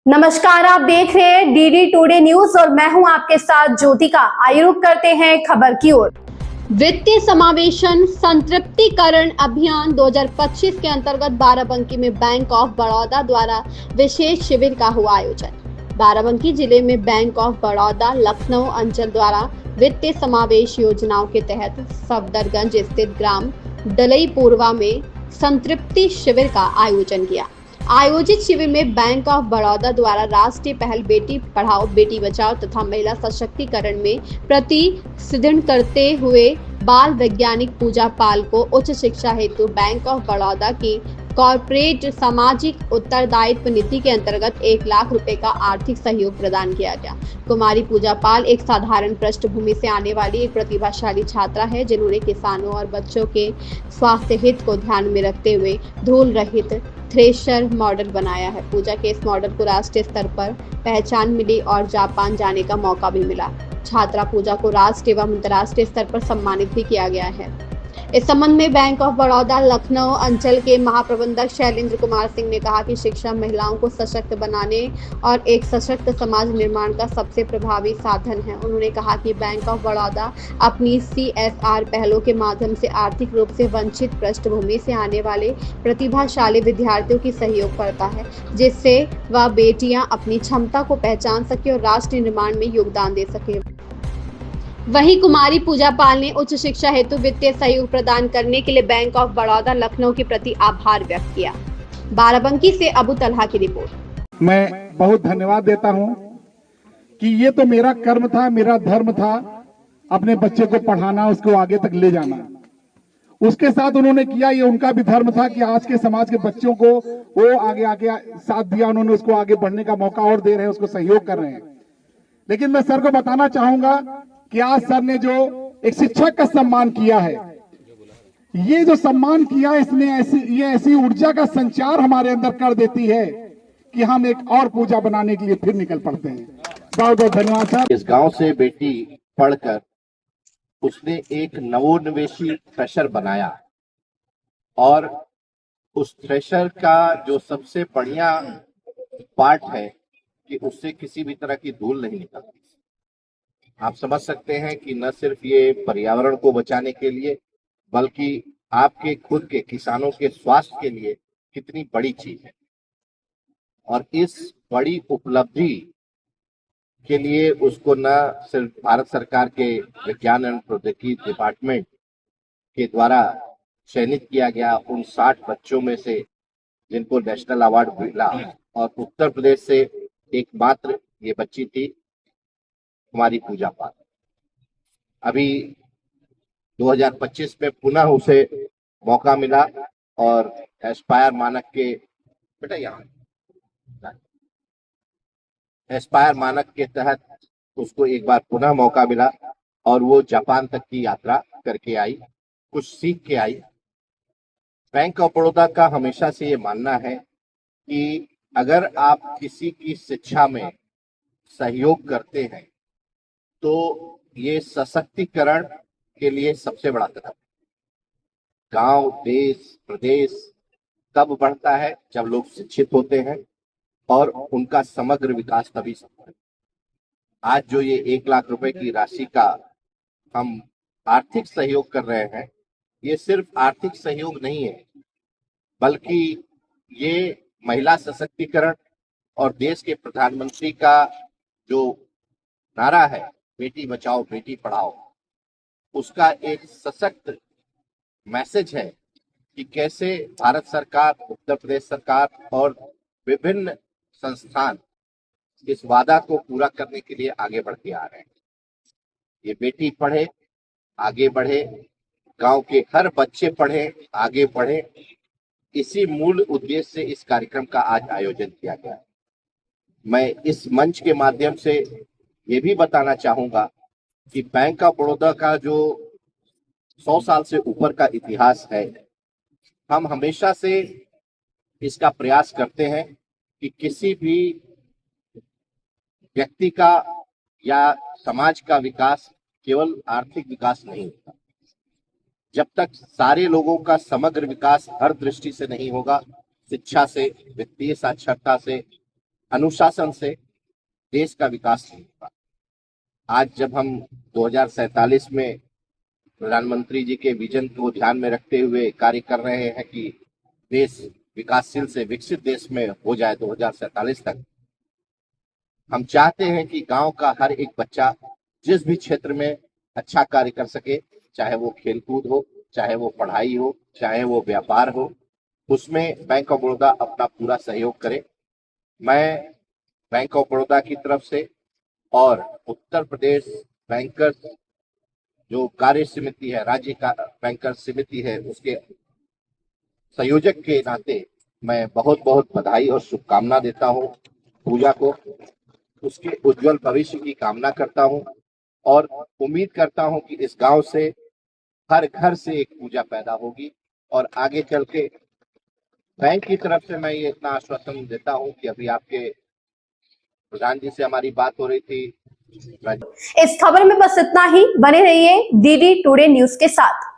नमस्कार, आप देख रहे हैं डीडी टुडे न्यूज और मैं हूं आपके साथ ज्योतिका। आइए रुक करते हैं खबर की ओर। वित्तीय समावेशन संतृप्तिकरण अभियान 2025 के अंतर्गत बाराबंकी में बैंक ऑफ बड़ौदा द्वारा विशेष शिविर का हुआ आयोजन। बाराबंकी जिले में बैंक ऑफ बड़ौदा लखनऊ अंचल द्वारा वित्तीय समावेश योजनाओं के तहत सफदरगंज स्थित ग्राम डलईपुरवा में संतृप्ति शिविर का आयोजन किया। आयोजित शिविर में बैंक ऑफ बड़ौदा द्वारा राष्ट्रीय पहल बेटी पढ़ाओ बेटी बचाओ तथा महिला सशक्तिकरण में प्रतिनिधित्व करते हुए बाल वैज्ञानिक पूजा पाल को उच्च शिक्षा हेतु बैंक ऑफ बड़ौदा की कॉर्पोरेट सामाजिक उत्तरदायित्व नीति के अंतर्गत 1 लाख रुपए का आर्थिक सहयोग प्रदान किया गया। कुमारी पूजा पाल एक साधारण पृष्ठभूमि से आने वाली एक प्रतिभाशाली छात्रा है, जिन्होंने किसानों और बच्चों के स्वास्थ्य हित को ध्यान में रखते हुए धूल रहित थ्रेशर मॉडल बनाया है। पूजा के इस मॉडल को राष्ट्रीय स्तर पर पहचान मिली और जापान जाने का मौका भी मिला। छात्रा पूजा को राष्ट्रीय एवं अंतर्राष्ट्रीय स्तर पर सम्मानित भी किया गया है। इस संबंध में बैंक ऑफ बड़ौदा लखनऊ अंचल के महाप्रबंधक शैलेंद्र कुमार सिंह ने कहा कि शिक्षा महिलाओं को सशक्त बनाने और एक सशक्त समाज निर्माण का सबसे प्रभावी साधन है। उन्होंने कहा कि बैंक ऑफ बड़ौदा अपनी CSR पहलों के माध्यम से आर्थिक रूप से वंचित पृष्ठभूमि से आने वाले प्रतिभाशाली विद्यार्थियों की सहयोग करता है, जिससे वह बेटियां अपनी क्षमता को पहचान सके और राष्ट्र निर्माण में योगदान दे सके। वहीं कुमारी पूजा पाल ने उच्च शिक्षा हेतु वित्तीय सहयोग प्रदान करने के लिए बैंक ऑफ बड़ौदा लखनऊ के प्रति आभार व्यक्त किया। बाराबंकी से अबू तलहा की रिपोर्ट। मैं बहुत धन्यवाद देता हूं कि ये तो मेरा कर्म था, मेरा धर्म था, अपने बच्चे को पढ़ाना, उसको आगे तक ले जाना। उसके साथ उन्होंने किया, ये उनका भी धर्म था कि आज के समाज के बच्चों को वो आगे आगे साथ दिया, उन्होंने उसको आगे बढ़ने का मौका और दे रहे हैं, उसको सहयोग कर रहे हैं। लेकिन मैं सर को बताना चाहूंगा कि आज सर ने जो एक शिक्षक का सम्मान किया है, ये जो सम्मान किया, इसने ऐसी ऊर्जा का संचार हमारे अंदर कर देती है कि हम एक और पूजा बनाने के लिए फिर निकल पड़ते हैं। बहुत बहुत धन्यवाद सर। इस गांव से बेटी पढ़कर उसने एक नवोन्वेषी थ्रेशर बनाया और उस थ्रेशर का जो सबसे बढ़िया पार्ट है कि उससे किसी भी तरह की धूल नहीं निकलती। आप समझ सकते हैं कि न सिर्फ ये पर्यावरण को बचाने के लिए बल्कि आपके खुद के किसानों के स्वास्थ्य के लिए कितनी बड़ी चीज है। और इस बड़ी उपलब्धि के लिए उसको न सिर्फ भारत सरकार के विज्ञान एवं प्रौद्योगिकी डिपार्टमेंट के द्वारा चयनित किया गया उन 60 बच्चों में से जिनको नेशनल अवार्ड मिला, और उत्तर प्रदेश से एकमात्र ये बच्ची थी कुमारी पूजा पाल। अभी 2025 में पुनः उसे मौका मिला और एस्पायर मानक के एस्पायर मानक के तहत उसको एक बार पुनः मौका मिला और वो जापान तक की यात्रा करके आई, कुछ सीख के आई। बैंक ऑफ बड़ौदा का हमेशा से ये मानना है कि अगर आप किसी की शिक्षा में सहयोग करते हैं तो ये सशक्तिकरण के लिए सबसे बड़ा कदम है। गांव, देश, प्रदेश तब बढ़ता है जब लोग शिक्षित होते हैं और उनका समग्र विकास तभी संभव है। आज जो ये 1 लाख रुपए की राशि का हम आर्थिक सहयोग कर रहे हैं, ये सिर्फ आर्थिक सहयोग नहीं है बल्कि ये महिला सशक्तिकरण और देश के प्रधानमंत्री का जो नारा है बेटी बचाओ बेटी पढ़ाओ, उसका एक सशक्त मैसेज है कि कैसे भारत सरकार, उत्तर प्रदेश सरकार और विभिन्न संस्थान इस वादा को पूरा करने के लिए आगे बढ़ते आ रहे हैं। ये बेटी पढ़े आगे बढ़े, गांव के हर बच्चे पढ़े आगे बढ़े, इसी मूल उद्देश्य से इस कार्यक्रम का आज आयोजन किया गया है। मैं इस मंच के माध्यम से ये भी बताना चाहूंगा कि बैंक ऑफ बड़ौदा का जो 100 साल से ऊपर का इतिहास है, हम हमेशा से इसका प्रयास करते हैं कि किसी भी व्यक्ति का या समाज का विकास केवल आर्थिक विकास नहीं होता। जब तक सारे लोगों का समग्र विकास हर दृष्टि से नहीं होगा, शिक्षा से, वित्तीय साक्षरता से, अनुशासन से देश का विकास नहीं होगा। आज जब हम 2047 में प्रधानमंत्री जी के विजन को ध्यान में रखते हुए कार्य कर रहे हैं कि देश विकासशील से विकसित देश में हो जाए 2047 तक, हम चाहते हैं कि गांव का हर एक बच्चा जिस भी क्षेत्र में अच्छा कार्य कर सके, चाहे वो खेलकूद हो, चाहे वो पढ़ाई हो, चाहे वो व्यापार हो, उसमें बैंक ऑफ बड़ौदा अपना पूरा सहयोग करे। मैं बैंक ऑफ बड़ौदा की तरफ से और उत्तर प्रदेश बैंकर्स जो कार्य समिति है, राज्य का बैंकर्स समिति है, उसके संयोजक के नाते मैं बहुत बहुत बधाई और शुभकामना देता हूं पूजा को। उसके उज्जवल भविष्य की कामना करता हूं और उम्मीद करता हूं कि इस गांव से हर घर से एक पूजा पैदा होगी और आगे चल के बैंक की तरफ से मैं ये इतना आश्वासन देता हूं कि अभी आपके प्रधान जी से हमारी बात हो रही थी। इस खबर में बस इतना ही। बने रहिए डीडी टुडे न्यूज के साथ।